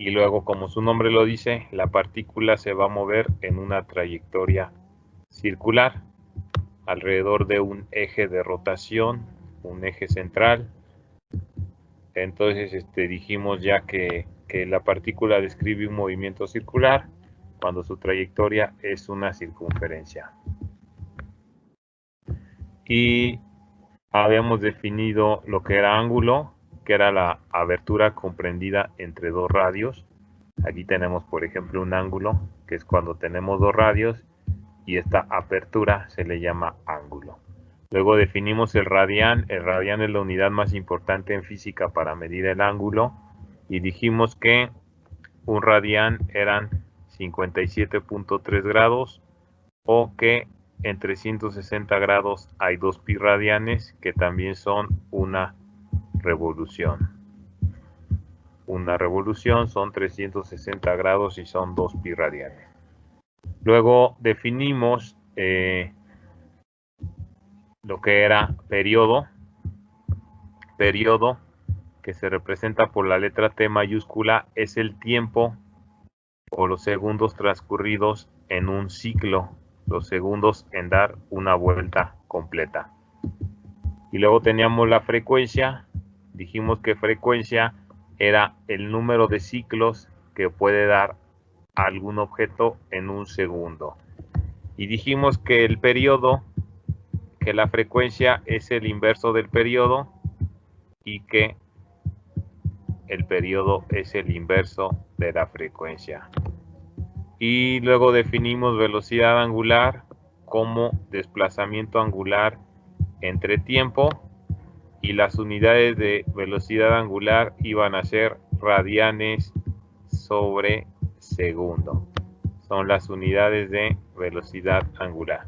y luego, como su nombre lo dice, la partícula se va a mover en una trayectoria circular alrededor de un eje de rotación, un eje central. Entonces dijimos ya que la partícula describe un movimiento circular cuando su trayectoria es una circunferencia. Y habíamos definido lo que era ángulo, que era la abertura comprendida entre dos radios. Aquí tenemos, por ejemplo, un ángulo, que es cuando tenemos dos radios, y esta apertura se le llama ángulo. Luego definimos el radián. El radián es la unidad más importante en física para medir el ángulo, y dijimos que un radián eran 57.3 grados, o que en 360 grados hay 2 pi radianes, que también son una revolución. Una revolución son 360 grados y son 2 pi radianes. Luego definimos lo que era periodo. Periodo, que se representa por la letra T mayúscula, es el tiempo o los segundos transcurridos en un ciclo, los segundos en dar una vuelta completa. Y luego teníamos la frecuencia. Dijimos que frecuencia era el número de ciclos que puede dar algún objeto en un segundo. Y dijimos que el periodo, que la frecuencia es el inverso del periodo, y que el periodo es el inverso de la frecuencia. Y luego definimos velocidad angular como desplazamiento angular entre tiempo, y las unidades de velocidad angular iban a ser radianes sobre segundo. Son las unidades de velocidad angular.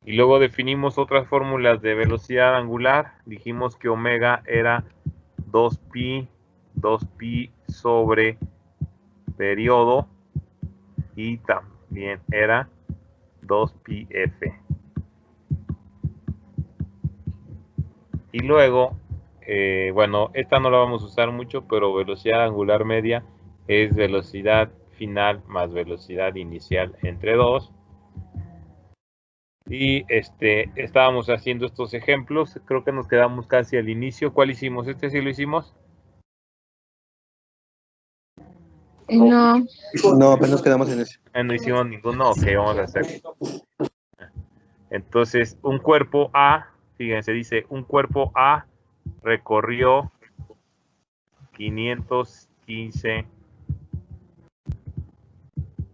Y luego definimos otras fórmulas de velocidad angular. Dijimos que omega era 2pi sobre periodo, y también era 2πf. Y luego, bueno, esta no la vamos a usar mucho, pero velocidad angular media es velocidad final más velocidad inicial entre 2. Y estábamos haciendo estos ejemplos. Creo que nos quedamos casi al inicio. ¿Cuál hicimos? ¿Este sí lo hicimos? No. No, apenas quedamos en ese. No hicimos ninguno. Ok, vamos a hacer. Entonces, un cuerpo A, fíjense, dice, un cuerpo A recorrió 515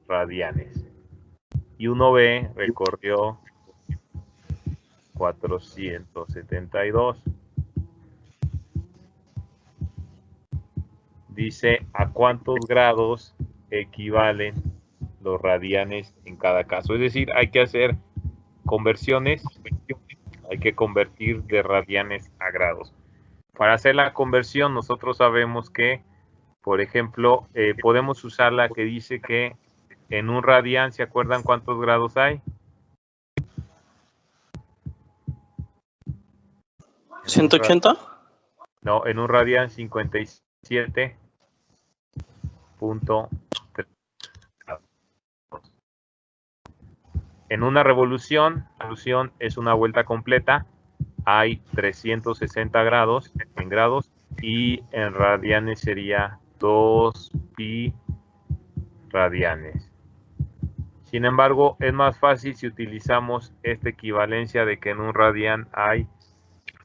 radianes. Y uno B recorrió 472. Dice a cuántos grados equivalen los radianes en cada caso. Es decir, hay que hacer conversiones, hay que convertir de radianes a grados. Para hacer la conversión, nosotros sabemos que, por ejemplo, podemos usar la que dice que en un radián, ¿se acuerdan cuántos grados hay? 180. No, en un radián 57.3. En una revolución es una vuelta completa, hay 360 grados en grados, y en radianes sería 2 pi radianes. Sin embargo, es más fácil si utilizamos esta equivalencia de que en un radián hay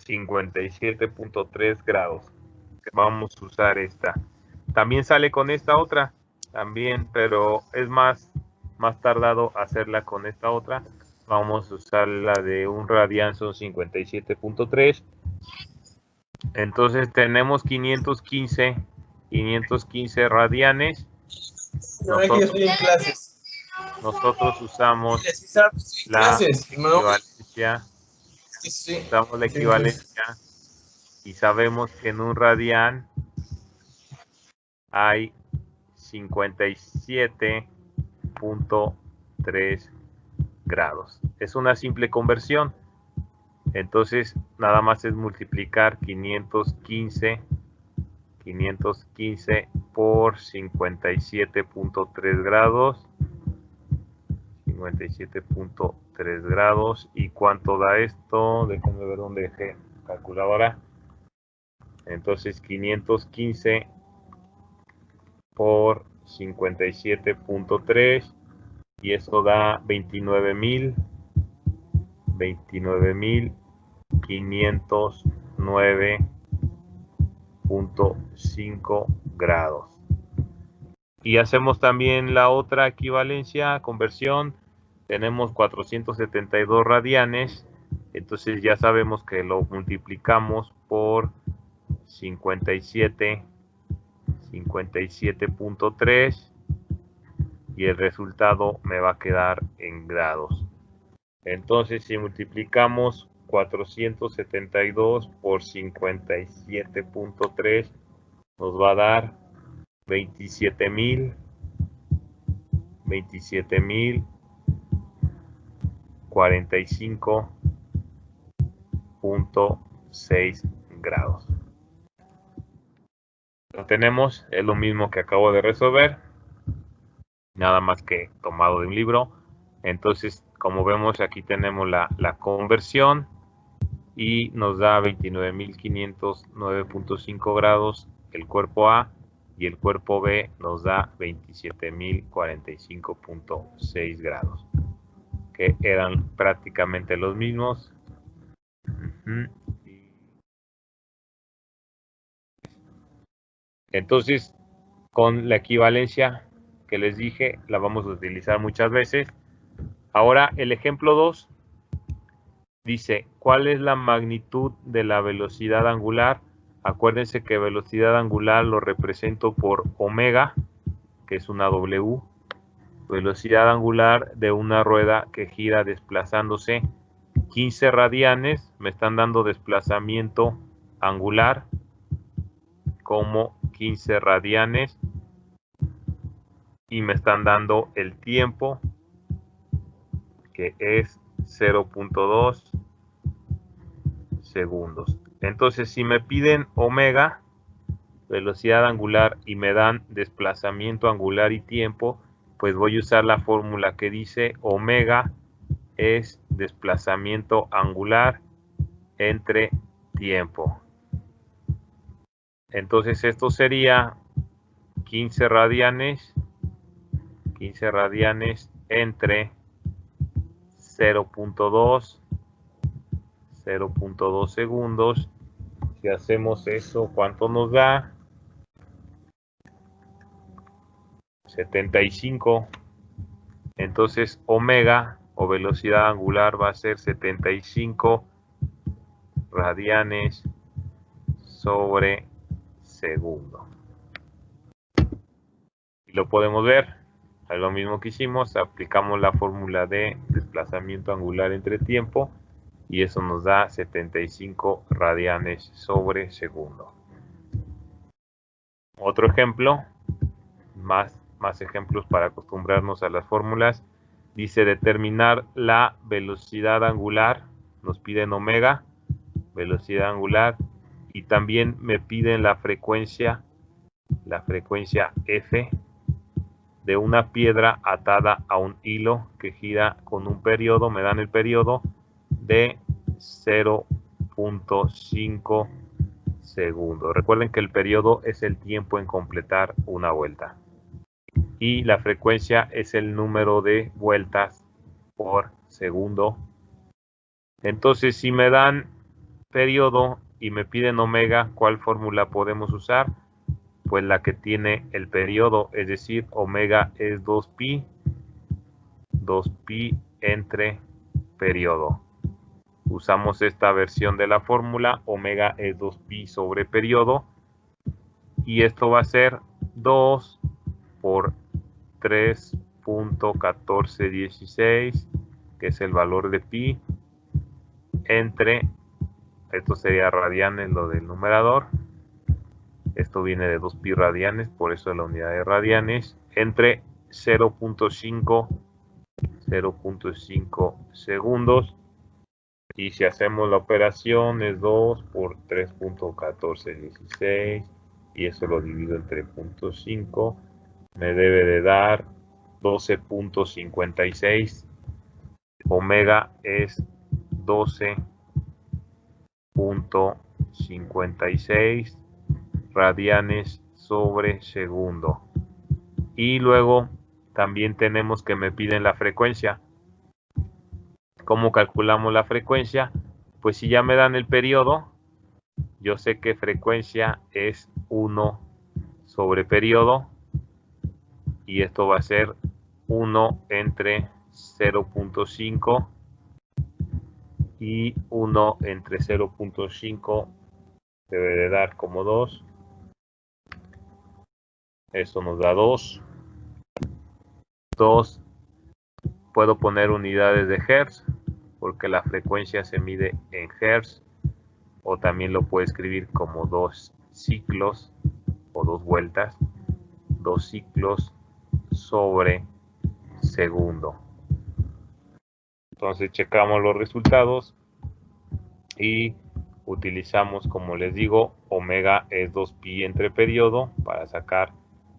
57.3 grados. Vamos a usar esta. También sale con esta otra, también, pero es más tardado hacerla con esta otra. Vamos a usar la de un radián, son 57.3. Entonces tenemos 515 radianes. Nosotros usamos la equivalencia. Usamos la equivalencia y sabemos que en un radián hay 57.3 grados. Es una simple conversión. Entonces, nada más es multiplicar 515 515 por 57.3 grados. 57.3 grados. ¿Y cuánto da esto? Déjenme ver dónde dejé calculadora. Entonces 515 por 57.3 y eso da 29.509.5 grados. Y hacemos también la otra equivalencia, conversión. Tenemos 472 radianes. Entonces ya sabemos que lo multiplicamos por 57.3 y el resultado me va a quedar en grados. Entonces si multiplicamos 472 por 57.3 nos va a dar 27.045.6 grados. Lo tenemos, es lo mismo que acabo de resolver, nada más que tomado de un libro. Entonces, como vemos, aquí tenemos la conversión y nos da 29.509.5 grados el cuerpo A y el cuerpo B nos da 27.045.6 grados, que eran prácticamente los mismos. Entonces, con la equivalencia que les dije, la vamos a utilizar muchas veces. Ahora, el ejemplo 2 dice, ¿cuál es la magnitud de la velocidad angular? Acuérdense que velocidad angular lo represento por omega, que es una W. Velocidad angular de una rueda que gira desplazándose 15 radianes. Me están dando desplazamiento angular como 15 radianes. Y me están dando el tiempo, que es 0.2 segundos. Entonces, si me piden omega, velocidad angular, y me dan desplazamiento angular y tiempo, pues voy a usar la fórmula que dice omega es desplazamiento angular entre tiempo. Entonces, esto sería 15 radianes entre 0.2 segundos. Si hacemos eso, ¿cuánto nos da? 75. Entonces omega o velocidad angular va a ser 75 radianes sobre segundo. Y lo podemos ver. Es lo mismo que hicimos, aplicamos la fórmula de desplazamiento angular entre tiempo y eso nos da 75 radianes sobre segundo. Otro ejemplo, más ejemplos para acostumbrarnos a las fórmulas. Dice determinar la velocidad angular, nos piden omega, velocidad angular, y también me piden la frecuencia F de una piedra atada a un hilo que gira con un periodo. Me dan el periodo de 0.5 segundos. Recuerden que el periodo es el tiempo en completar una vuelta. Y la frecuencia es el número de vueltas por segundo. Entonces, si me dan periodo y me piden omega, ¿cuál fórmula podemos usar? Pues la que tiene el periodo, es decir, omega es 2pi entre periodo. Usamos esta versión de la fórmula, omega es 2pi sobre periodo, y esto va a ser 2 por 3.1416, que es el valor de pi, entre, esto sería radianes, lo del numerador. Esto viene de 2pi radianes, por eso es la unidad de radianes, entre 0.5 segundos. Y si hacemos la operación es 2 por 3.1416 y eso lo divido entre 0.5, me debe de dar 12.56. Omega es 12.56 radianes sobre segundo. Y luego también tenemos que me piden la frecuencia. ¿Cómo calculamos la frecuencia? Pues si ya me dan el periodo, yo sé que frecuencia es 1 sobre periodo, y esto va a ser 1 entre 0.5 y 1 entre 0.5 debe de dar como 2. Eso nos da 2. 2. Puedo poner unidades de hertz porque la frecuencia se mide en hertz, o también lo puedo escribir como 2 ciclos o 2 vueltas, 2 ciclos sobre segundo. Entonces checamos los resultados y utilizamos, como les digo, omega es 2pi entre periodo. Para sacar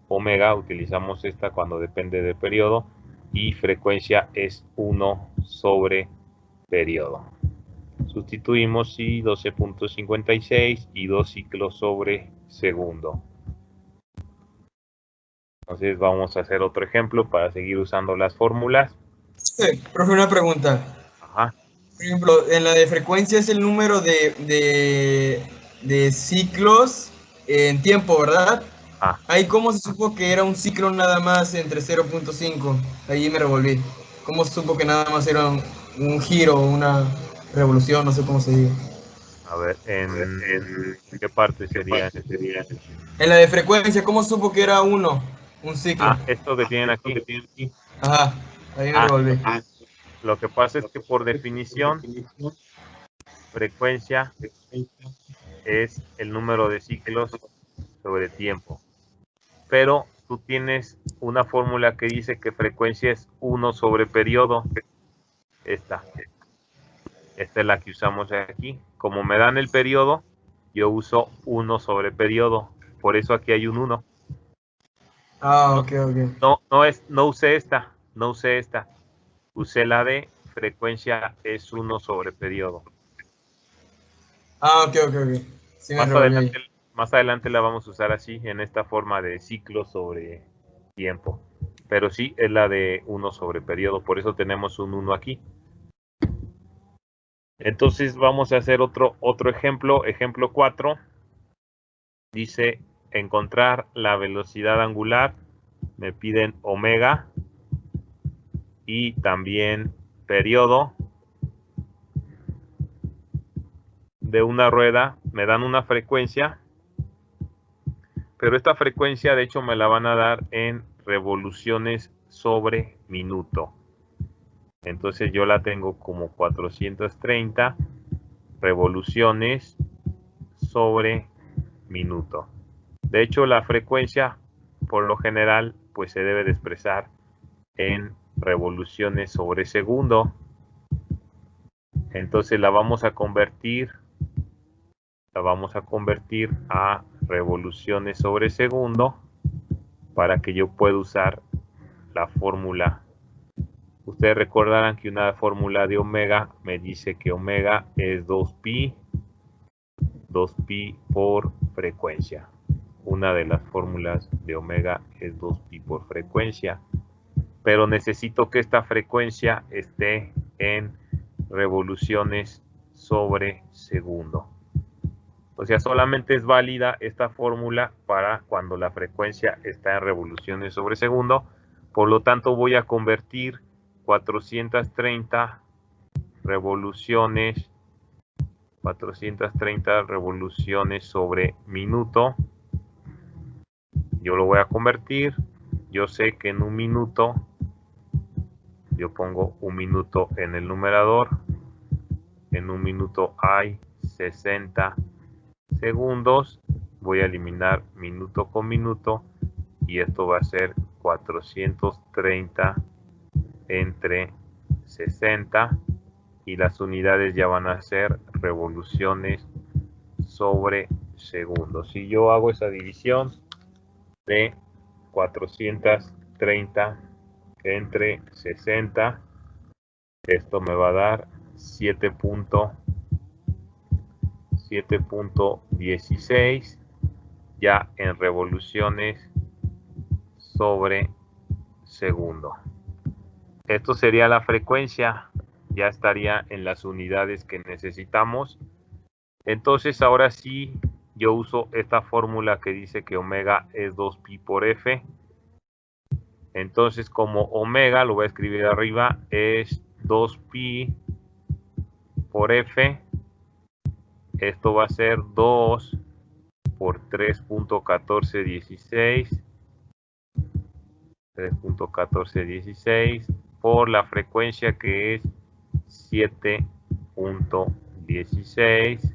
omega utilizamos esta cuando depende del periodo, y frecuencia es 1 sobre periodo. Sustituimos y 12.56 y 2 ciclos sobre segundo. Entonces vamos a hacer otro ejemplo para seguir usando las fórmulas. Sí, profe, una pregunta. Ajá. Por ejemplo, en la de frecuencia es el número de ciclos en tiempo, ¿verdad? Ah. Ahí cómo se supo que era un ciclo nada más entre 0.5. Ahí me revolví. ¿Cómo se supo que nada más era un giro, una revolución, no sé cómo se diga? A ver, ¿en qué parte sería? En la de frecuencia, ¿cómo supo que era uno? Un ciclo. Ah, esto que tienen aquí. Ajá, ahí me Ah, revolví. lo que pasa es que por definición, frecuencia es el número de ciclos sobre tiempo. Pero tú tienes una fórmula que dice que frecuencia es 1 sobre periodo. Esta es la que usamos aquí. Como me dan el periodo, yo uso 1 sobre periodo. Por eso aquí hay un 1. Ah, ok, ok. No usé esta. Usé la de frecuencia es 1 sobre periodo. Ah, ok. Sí me revolví ahí. Más adelante la vamos a usar así, en esta forma de ciclo sobre tiempo. Pero sí es la de 1 sobre periodo, por eso tenemos un 1 aquí. Entonces vamos a hacer otro ejemplo. Ejemplo 4. Dice encontrar la velocidad angular. Me piden omega y también periodo de una rueda. Me dan una frecuencia, pero esta frecuencia de hecho me la van a dar en revoluciones sobre minuto. Entonces yo la tengo como 430 revoluciones sobre minuto. De hecho, la frecuencia por lo general pues se debe de expresar en revoluciones sobre segundo. Entonces la vamos a convertir a revoluciones sobre segundo para que yo pueda usar la fórmula. Ustedes recordarán que una fórmula de omega me dice que omega es 2pi por frecuencia. Una de las fórmulas de omega es 2pi por frecuencia, pero necesito que esta frecuencia esté en revoluciones sobre segundo. O sea, solamente es válida esta fórmula para cuando la frecuencia está en revoluciones sobre segundo. Por lo tanto, voy a convertir 430 revoluciones sobre minuto. Yo lo voy a convertir. Yo sé que en un minuto, yo pongo un minuto en el numerador. En un minuto hay 60 segundos. Voy a eliminar minuto con minuto y esto va a ser 430 entre 60 y las unidades ya van a ser revoluciones sobre segundos. Si yo hago esa división de 430 entre 60, esto me va a dar 7.16 ya en revoluciones sobre segundo. Esto sería la frecuencia, ya estaría en las unidades que necesitamos. Entonces ahora sí yo uso esta fórmula que dice que omega es 2pi por f. Entonces como omega, lo voy a escribir arriba, es 2pi por f. Esto va a ser 2 por 3.1416. 3.1416 por la frecuencia que es 7.16.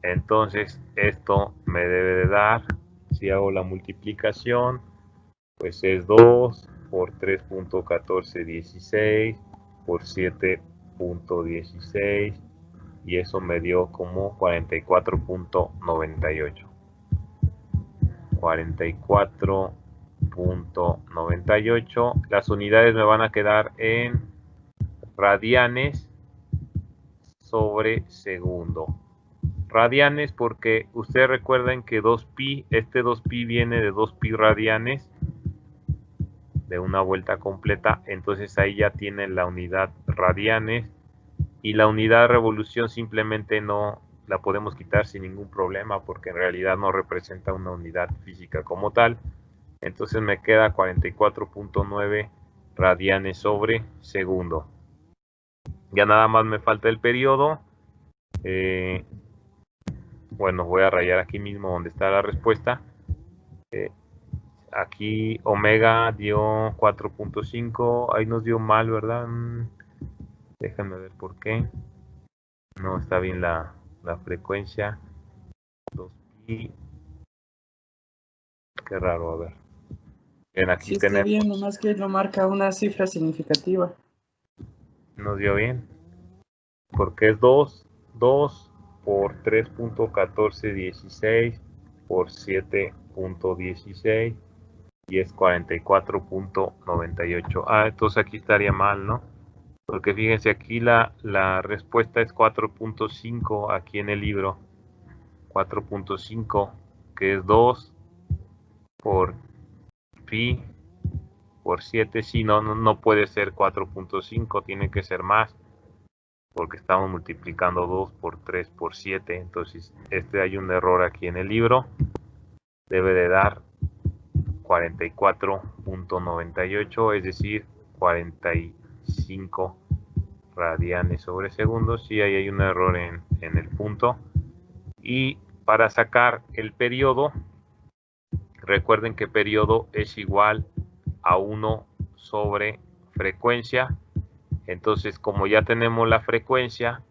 Entonces esto me debe de dar, si hago la multiplicación, pues es 2 por 3.1416 por 7.16 y eso me dio como 44.98. 44.98. Las unidades me van a quedar en radianes sobre segundo. Radianes porque ustedes recuerdan que 2pi, este 2pi viene de 2pi radianes de una vuelta completa, entonces ahí ya tienen la unidad radianes y la unidad revolución simplemente no la podemos quitar sin ningún problema porque en realidad no representa una unidad física como tal. Entonces me queda 44.9 radianes sobre segundo. Ya nada más me falta el periodo. Bueno, voy a rayar aquí mismo donde está la respuesta. Aquí omega dio 4.5. Ahí nos dio mal, ¿verdad? Déjenme ver por qué. No está bien la frecuencia. 2pi. Qué raro, a ver. Bien, aquí Sí, está tenemos. bien, nomás que no marca una cifra significativa. Nos dio bien. Porque es 2 por 3.1416 por 7.16 y es 44.98. Ah, entonces aquí estaría mal, ¿no? Porque fíjense, aquí la respuesta es 4.5 aquí en el libro. 4.5, que es 2 por pi por 7. Sí, no puede ser 4.5, tiene que ser más. Porque estamos multiplicando 2 por 3 por 7. Entonces, hay un error aquí en el libro. Debe de dar 44.98, es decir, 45 radianes sobre segundo. Sí, ahí hay un error en el punto. Y para sacar el periodo, recuerden que periodo es igual a 1 sobre frecuencia. Entonces, como ya tenemos la frecuencia,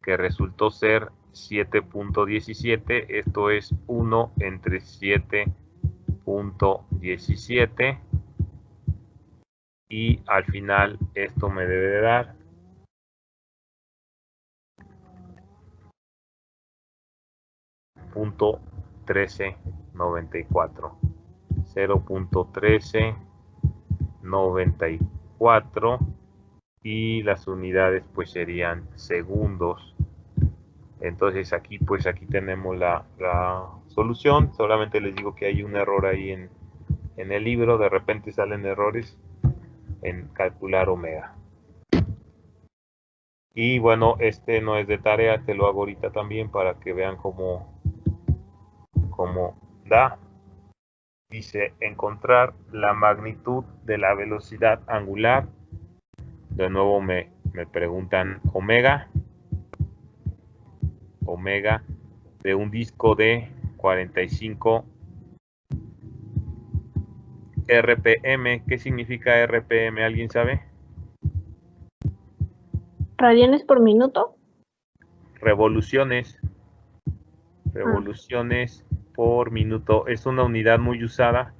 que resultó ser 7.17, esto es 1 entre 7.17, y al final esto me debe de dar 0.1394. 0.1394 y las unidades pues serían segundos. Entonces aquí tenemos la solución. Solamente les digo que hay un error ahí en el libro. De repente salen errores en calcular omega. Y bueno, este no es de tarea, te lo hago ahorita también para que vean cómo da. Dice encontrar la magnitud de la velocidad angular. De nuevo me preguntan omega de un disco de 45 RPM. ¿Qué significa RPM? ¿Alguien sabe? ¿Radianes por minuto? Revoluciones por minuto. Es una unidad muy usada,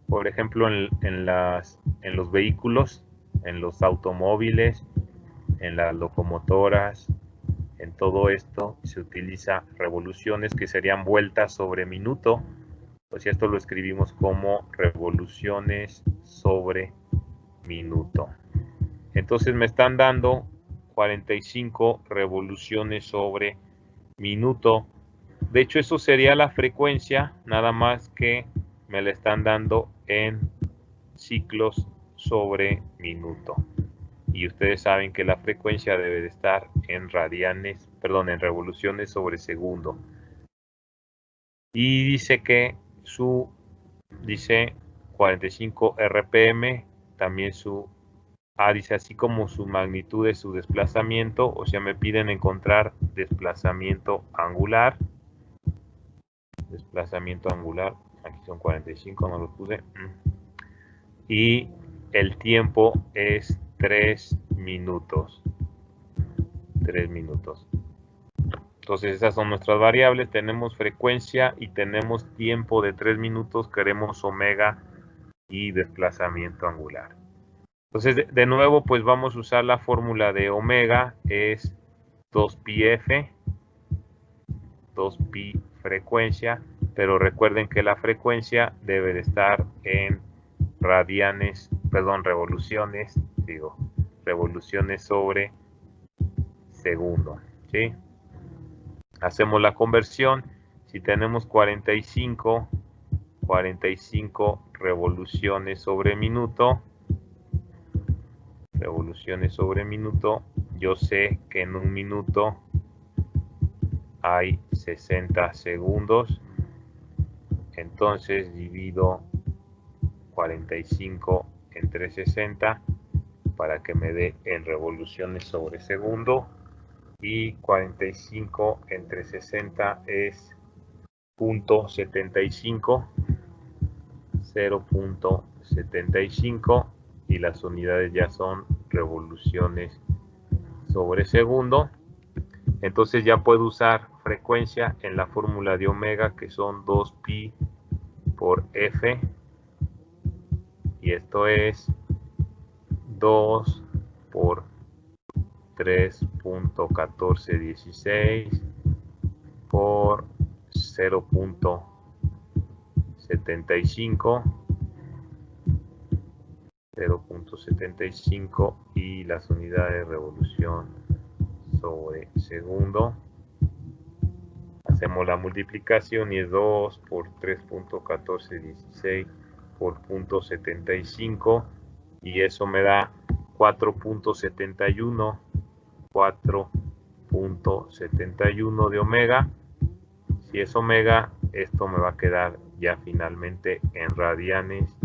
por ejemplo, en los vehículos, en los automóviles, en las locomotoras, En todo esto se utiliza revoluciones, que serían vueltas sobre minuto. Pues esto lo escribimos como revoluciones sobre minuto. Entonces me están dando 45 revoluciones sobre minuto. De hecho, eso sería la frecuencia, nada más que me la están dando en ciclos sobre minuto. Y ustedes saben que la frecuencia debe de estar en en revoluciones sobre segundo. Y dice que dice 45 RPM, también dice así como su magnitud de su desplazamiento, o sea, me piden encontrar desplazamiento angular. Desplazamiento angular, aquí son 45, no lo puse. Y el tiempo es 3 minutos. 3 minutos. Entonces esas son nuestras variables. Tenemos frecuencia y tenemos tiempo de 3 minutos. Queremos omega y desplazamiento angular. Entonces de nuevo pues vamos a usar la fórmula de omega. Es 2πf. 2pi frecuencia. Pero recuerden que la frecuencia debe de estar en revoluciones sobre segundo, ¿sí? Hacemos la conversión. Si tenemos 45 revoluciones sobre minuto, yo sé que en un minuto hay 60 segundos. Entonces divido 45 entre 60 para que me dé en revoluciones sobre segundo. Y 45 entre 60 es 0.75. 0.75 y las unidades ya son revoluciones sobre segundo. Entonces ya puedo usar frecuencia en la fórmula de omega, que son 2pi por f, y esto es 2 por 3.1416 por 0.75 y las unidades de revolución sobre segundo. Hacemos la multiplicación y es 2 por 3.1416 por 0.75 y eso me da 4.71 de omega. Si es omega, esto me va a quedar ya finalmente en radianes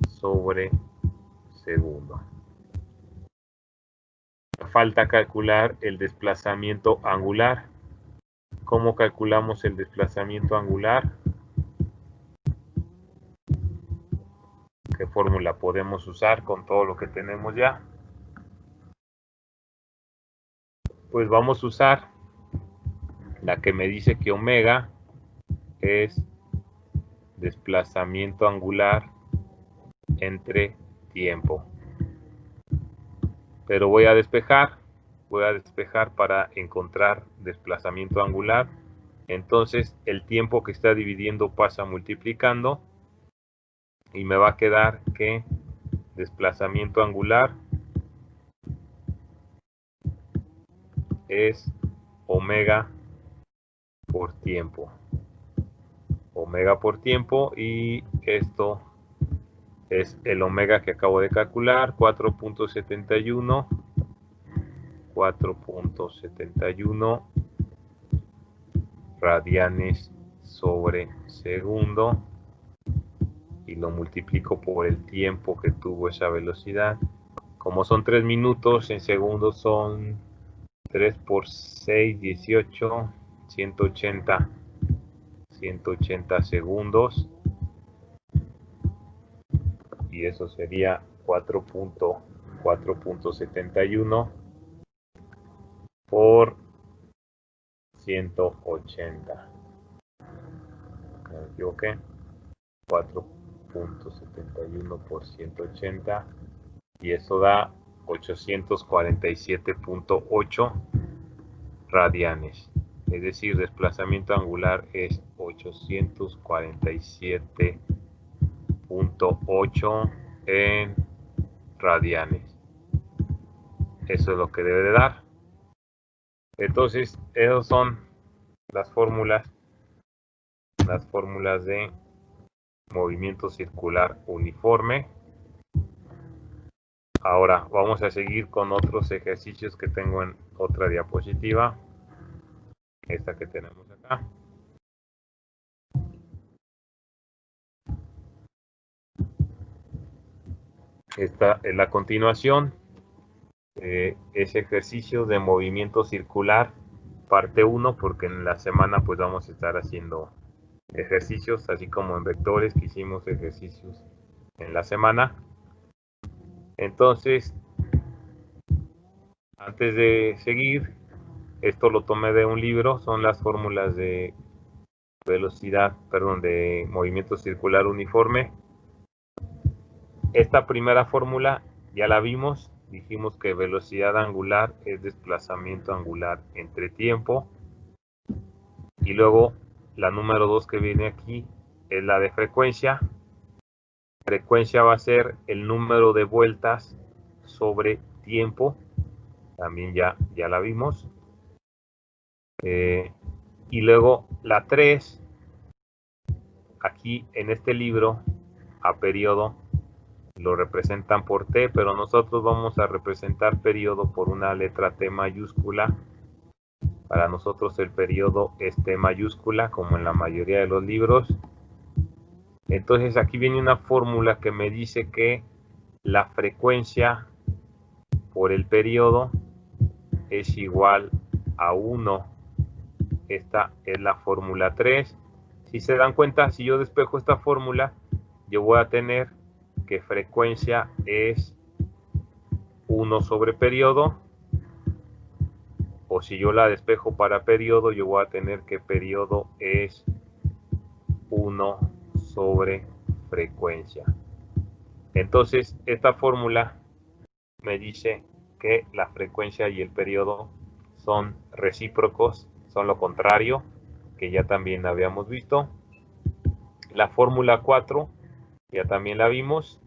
sobre segundo. Falta calcular el desplazamiento angular. ¿Cómo calculamos el desplazamiento angular? ¿Qué fórmula podemos usar con todo lo que tenemos ya? Pues vamos a usar la que me dice que omega es desplazamiento angular entre tiempo. Pero voy a despejar para encontrar desplazamiento angular. Entonces el tiempo que está dividiendo pasa multiplicando y me va a quedar que desplazamiento angular es omega por tiempo. Omega por tiempo, y esto es el omega que acabo de calcular, 4.71 radianes sobre segundo, y lo multiplico por el tiempo que tuvo esa velocidad. Como son 3 minutos, en segundos son 3 por 6, 18, 180 segundos. Y eso sería 4.71 por 180. Me equivoqué. 4.71 por 180. Y eso da 847.8 radianes. Es decir, desplazamiento angular es 847.8 en radianes. Eso es lo que debe de dar. Entonces, esas son las fórmulas de movimiento circular uniforme. Ahora vamos a seguir con otros ejercicios que tengo en otra diapositiva. Esta que tenemos acá. Esta es la continuación. Es ejercicio de movimiento circular, parte 1, porque en la semana pues vamos a estar haciendo ejercicios, así como en vectores que hicimos ejercicios en la semana. Entonces, antes de seguir, esto lo tomé de un libro, son las fórmulas de de movimiento circular uniforme. Esta primera fórmula ya la vimos, dijimos que velocidad angular es desplazamiento angular entre tiempo. Y luego la número 2 que viene aquí es la de frecuencia. Frecuencia va a ser el número de vueltas sobre tiempo. También ya la vimos. Y luego la 3, aquí en este libro, a periodo, lo representan por T, pero nosotros vamos a representar periodo por una letra T mayúscula. Para nosotros el periodo es T mayúscula, como en la mayoría de los libros. Entonces aquí viene una fórmula que me dice que la frecuencia por el periodo es igual a 1. Esta es la fórmula 3. Si se dan cuenta, si yo despejo esta fórmula, yo voy a tener que frecuencia es 1 sobre periodo. O si yo la despejo para periodo, yo voy a tener que periodo es 1 sobre frecuencia. Entonces, esta fórmula me dice que la frecuencia y el periodo son recíprocos, son lo contrario, que ya también habíamos visto. La fórmula 4, ya también la vimos.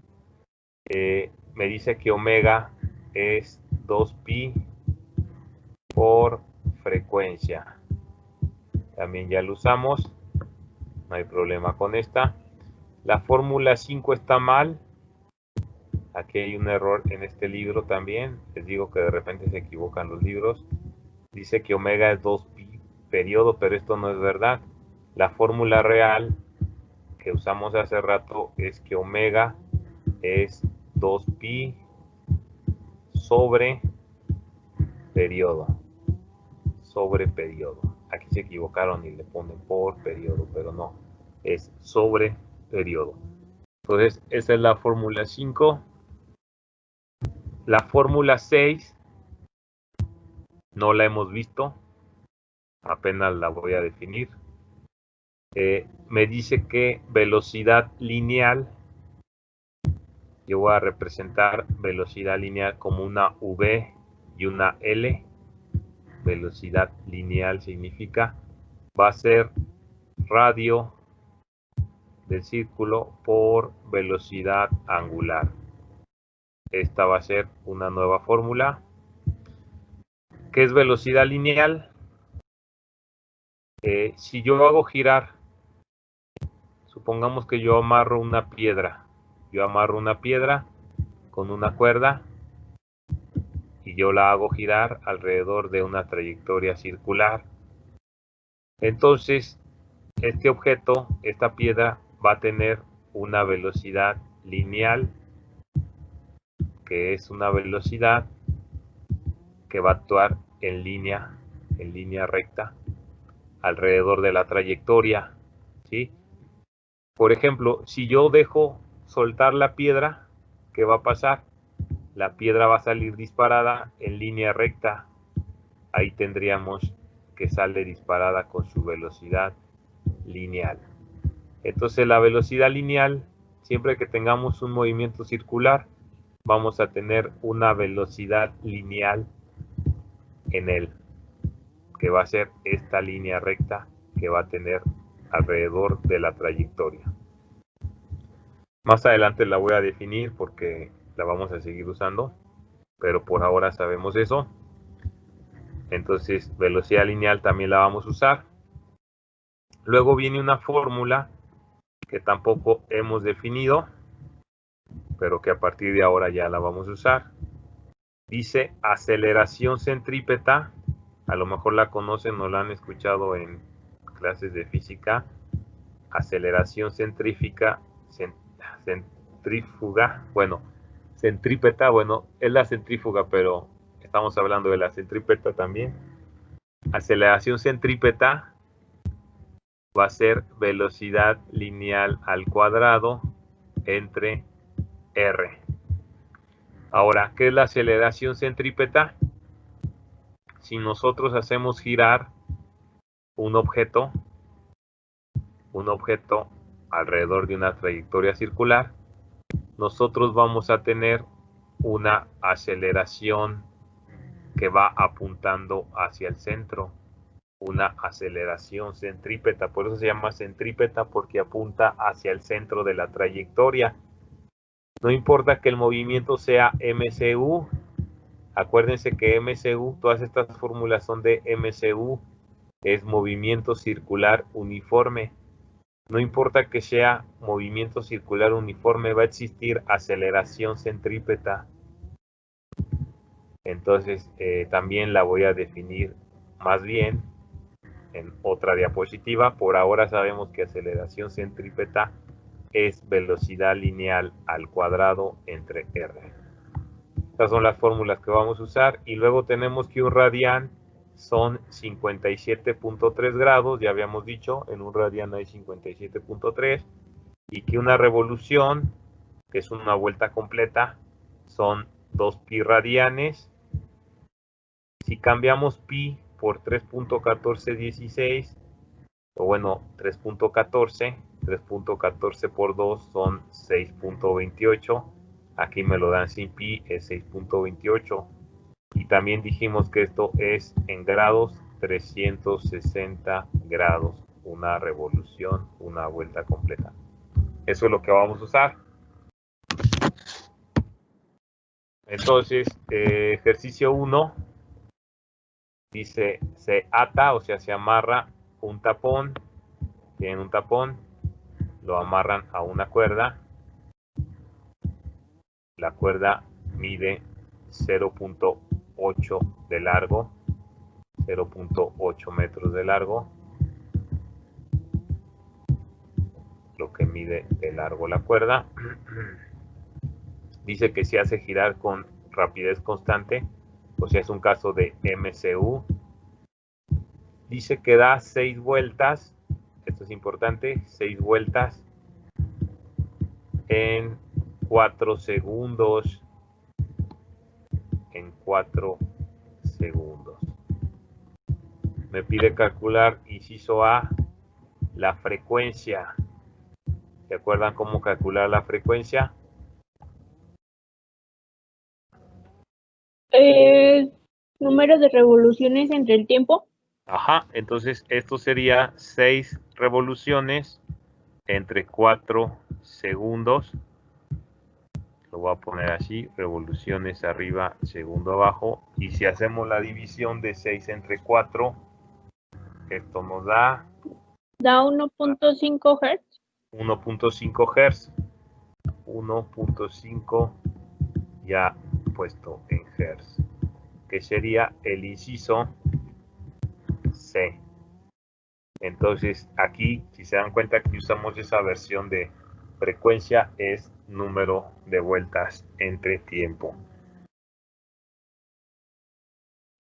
Me dice que omega es 2pi por frecuencia. También ya lo usamos. No hay problema con esta. La fórmula 5 está mal. Aquí hay un error en este libro también. Les digo que de repente se equivocan los libros. Dice que omega es 2pi periodo, pero esto no es verdad. La fórmula real que usamos hace rato es que omega es 2pi sobre periodo. Sobre periodo. Aquí se equivocaron y le ponen por periodo, pero no. Es sobre periodo. Entonces, esa es la fórmula 5. La fórmula 6 no la hemos visto. Apenas la voy a definir. Me dice que velocidad lineal. Yo voy a representar velocidad lineal como una V y una L. Velocidad lineal significa va a ser radio del círculo por velocidad angular. Esta va a ser una nueva fórmula. ¿Qué es velocidad lineal? Si yo hago girar, supongamos que yo amarro una piedra. Yo amarro una piedra con una cuerda y yo la hago girar alrededor de una trayectoria circular. Entonces, este objeto, esta piedra, va a tener una velocidad lineal, que es una velocidad que va a actuar en línea recta alrededor de la trayectoria, ¿sí? Por ejemplo, si yo dejo soltar la piedra, ¿qué va a pasar? La piedra va a salir disparada en línea recta. Ahí tendríamos que sale disparada con su velocidad lineal. Entonces la velocidad lineal, siempre que tengamos un movimiento circular, vamos a tener una velocidad lineal en él. que va a ser esta línea recta que va a tener alrededor de la trayectoria. Más adelante la voy a definir porque la vamos a seguir usando, pero por ahora sabemos eso. Entonces, velocidad lineal también la vamos a usar. Luego viene una fórmula que tampoco hemos definido, pero que a partir de ahora ya la vamos a usar. Dice aceleración centrípeta. A lo mejor la conocen o la han escuchado en clases de física. Aceleración centrífuga. Bueno, centrípeta, bueno, es la centrífuga, pero estamos hablando de la centrípeta también. Aceleración centrípeta va a ser velocidad lineal al cuadrado entre R. Ahora, ¿qué es la aceleración centrípeta? Si nosotros hacemos girar un objeto alrededor de una trayectoria circular, nosotros vamos a tener una aceleración que va apuntando hacia el centro, una aceleración centrípeta. Por eso se llama centrípeta, porque apunta hacia el centro de la trayectoria. No importa que el movimiento sea MCU, acuérdense que MCU, todas estas fórmulas son de MCU, es movimiento circular uniforme. No importa que sea movimiento circular uniforme, va a existir aceleración centrípeta. Entonces, también la voy a definir más bien en otra diapositiva. Por ahora sabemos que aceleración centrípeta es velocidad lineal al cuadrado entre R. Estas son las fórmulas que vamos a usar. Y luego tenemos que un radián son 57.3 grados. Ya habíamos dicho, en un radián hay 57.3. Y que una revolución, que es una vuelta completa, son 2 pi radianes. Si cambiamos pi por 3.1416, o bueno, 3.14 por 2 son 6.28. Aquí me lo dan sin pi, es 6.28. Y también dijimos que esto es en grados, 360 grados. Una revolución, una vuelta completa. Eso es lo que vamos a usar. Entonces, ejercicio 1. Dice, se ata, o sea, se amarra un tapón. Tienen un tapón. Lo amarran a una cuerda. La cuerda mide 0.8 de largo. 0.8 metros de largo. Lo que mide de largo la cuerda. Dice que se hace girar con rapidez constante. O sea, es un caso de MCU. Dice que da 6 vueltas. Esto es importante. 6 vueltas en 4 segundos. En 4 segundos. Me pide calcular, inciso A, la frecuencia. ¿Se acuerdan cómo calcular la frecuencia? Número de revoluciones entre el tiempo. Ajá, entonces esto sería 6 revoluciones entre 4 segundos. Lo voy a poner así, revoluciones arriba, segundo abajo. Y si hacemos la división de 6 entre 4, esto nos da... Da 1.5 Hz. 1.5 Hz. 1.5 ya puesto en Hz. Que sería el inciso C. Entonces aquí, si se dan cuenta que usamos esa versión de frecuencia, es número de vueltas entre tiempo.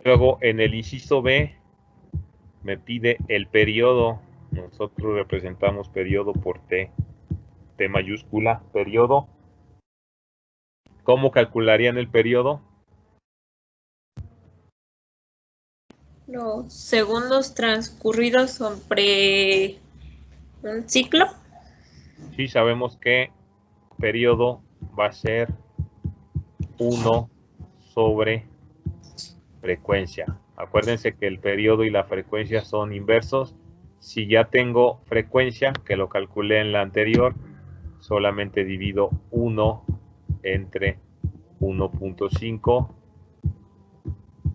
Luego en el inciso B me pide el periodo. Nosotros representamos periodo por T mayúscula, periodo. ¿Cómo calcularían el periodo? Los segundos transcurridos sobre un ciclo. Sí, sabemos que periodo va a ser 1 sobre frecuencia. Acuérdense que el periodo y la frecuencia son inversos. Si ya tengo frecuencia, que lo calculé en la anterior, solamente divido 1 entre 1.5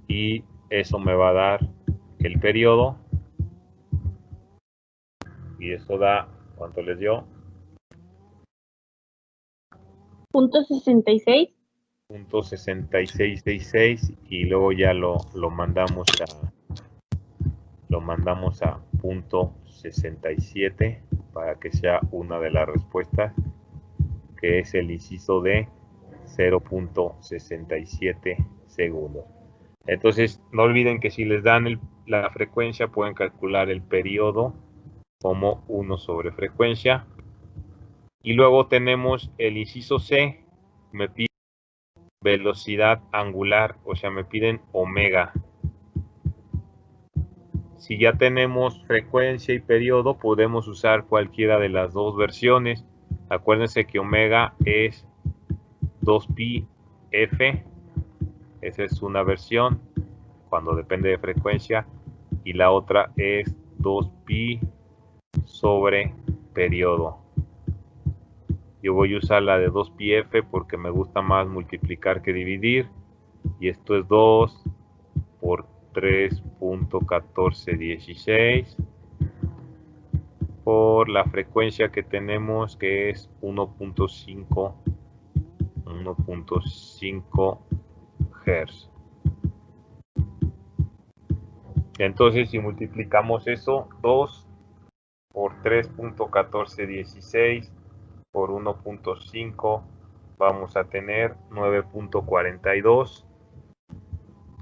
y eso me va a dar el periodo. Y eso da, ¿cuánto les dio? .66. .6666 y luego ya lo mandamos a .67 para que sea una de las respuestas, que es el inciso de 0.67 segundos. Entonces no olviden que si les dan la frecuencia pueden calcular el periodo como 1 sobre frecuencia. Y luego tenemos el inciso C, me pide velocidad angular, o sea, me piden omega. Si ya tenemos frecuencia y periodo, podemos usar cualquiera de las dos versiones. Acuérdense que omega es 2pi f, esa es una versión, cuando depende de frecuencia, y la otra es 2pi sobre periodo. Yo voy a usar la de 2πf porque me gusta más multiplicar que dividir. Y esto es 2 por 3.1416 por la frecuencia que tenemos, que es 1.5 Hz. Entonces, si multiplicamos eso, 2 por 3.1416 por 1.5, vamos a tener 9.42.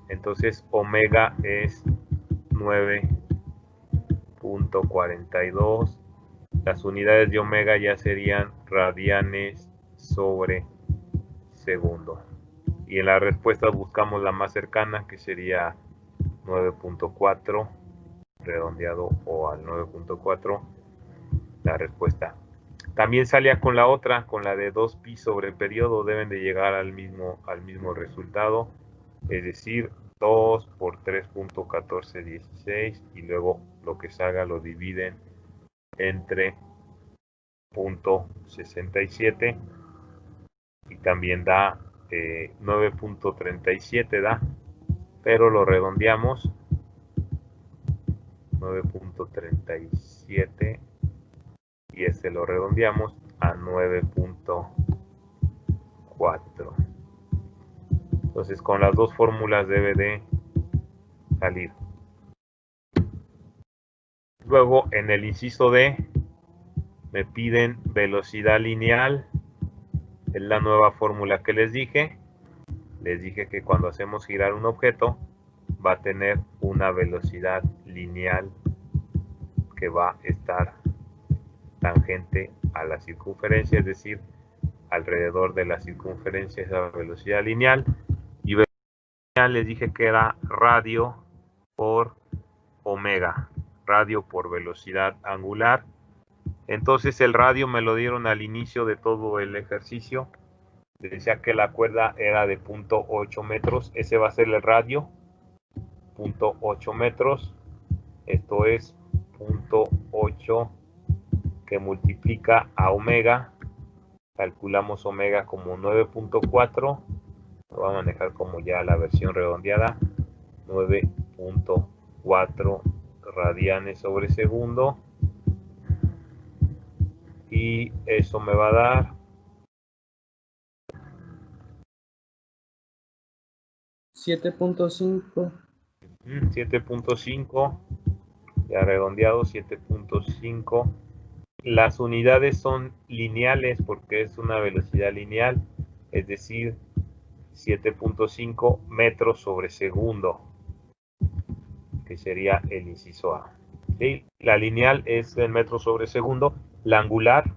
Entonces omega es 9.42. Las unidades de omega ya serían radianes sobre segundo. Y en la respuesta buscamos la más cercana, que sería 9.4, redondeado o al 9.4, la respuesta. También salía con la otra, con la de 2pi sobre periodo, deben de llegar al mismo resultado, es decir, 2 por 3.1416 y luego lo que salga lo dividen entre .67 y también da 9.37 da, pero lo redondeamos, 9.37 y este lo redondeamos a 9.4. Entonces con las dos fórmulas debe de salir. Luego en el inciso D me piden velocidad lineal. Es la nueva fórmula que les dije. Les dije que cuando hacemos girar un objeto va a tener una velocidad lineal que va a estar tangente a la circunferencia, es decir, alrededor de la circunferencia es la velocidad lineal. Y velocidad lineal les dije que era radio por omega, radio por velocidad angular. Entonces el radio me lo dieron al inicio de todo el ejercicio. Les decía que la cuerda era de 0.8 metros, ese va a ser el radio, 0.8 metros, esto es 0.8 que multiplica a omega, calculamos omega como 9.4, lo voy a manejar como ya la versión redondeada, 9.4 radianes sobre segundo, y eso me va a dar 7.5. 7.5, ya redondeado, 7.5. Las unidades son lineales porque es una velocidad lineal, es decir, 7.5 metros sobre segundo, que sería el inciso A. ¿Sí? La lineal es en metros sobre segundo, la angular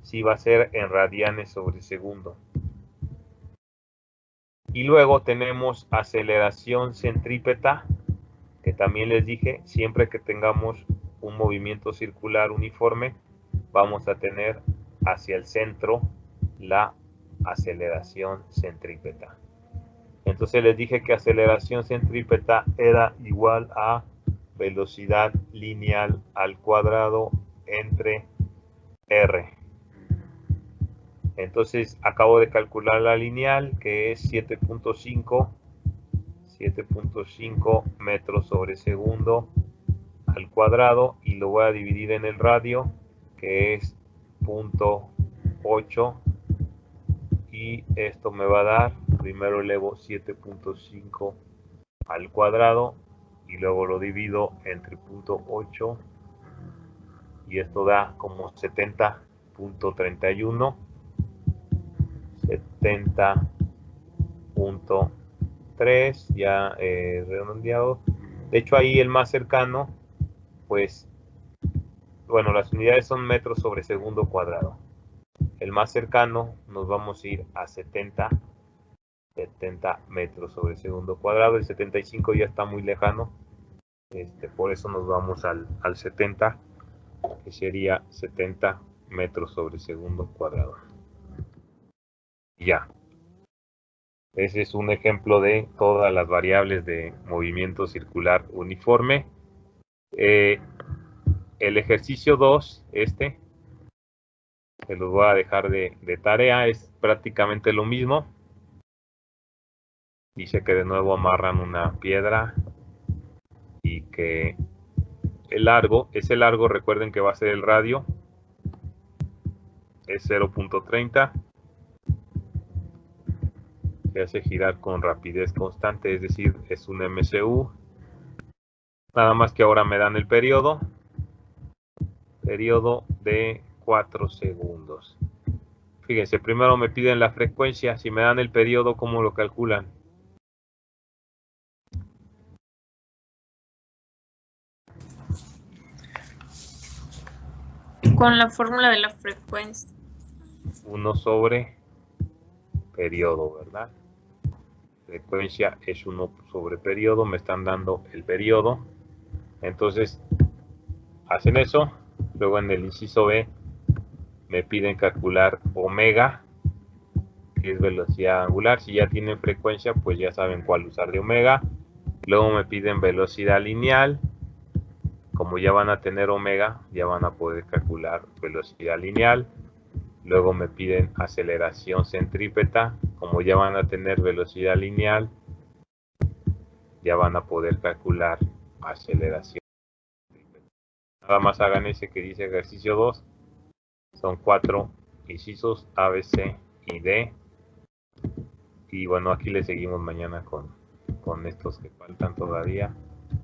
sí va a ser en radianes sobre segundo. Y luego tenemos aceleración centrípeta, que también les dije, siempre que tengamos un movimiento circular uniforme, vamos a tener hacia el centro la aceleración centrípeta. Entonces les dije que aceleración centrípeta era igual a velocidad lineal al cuadrado entre R. Entonces acabo de calcular la lineal, que es 7.5 metros sobre segundo al cuadrado, y lo voy a dividir en el radio, que es 0.8, y esto me va a dar, primero elevo 7.5 al cuadrado y luego lo divido entre 0.8, y esto da como 70.31, 70.3 ya redondeado. De hecho ahí el más cercano, pues, bueno, las unidades son metros sobre segundo cuadrado. El más cercano nos vamos a ir a 70 metros sobre segundo cuadrado. El 75 ya está muy lejano, por eso nos vamos al 70, que sería 70 metros sobre segundo cuadrado. Ya. Ese es un ejemplo de todas las variables de movimiento circular uniforme. El ejercicio 2, que los voy a dejar de tarea, es prácticamente lo mismo. Dice que de nuevo amarran una piedra y que ese largo, recuerden que va a ser el radio, es 0.30. Se hace girar con rapidez constante, es decir, es un MCU. Nada más que ahora me dan el periodo de 4 segundos. Fíjense, primero me piden la frecuencia. Si me dan el periodo, ¿cómo lo calculan? Con la fórmula de la frecuencia. 1 sobre periodo, ¿verdad? Frecuencia es 1 sobre periodo. Me están dando el periodo. Entonces, hacen eso. Luego en el inciso B me piden calcular omega, que es velocidad angular. Si ya tienen frecuencia, pues ya saben cuál usar de omega. Luego me piden velocidad lineal. Como ya van a tener omega, ya van a poder calcular velocidad lineal. Luego me piden aceleración centrípeta. Como ya van a tener velocidad lineal, ya van a poder calcular aceleración centrípeta. Nada más hagan ese que dice ejercicio 2. Son 4 incisos A, B, C y D. Y bueno, aquí le seguimos mañana con estos que faltan todavía.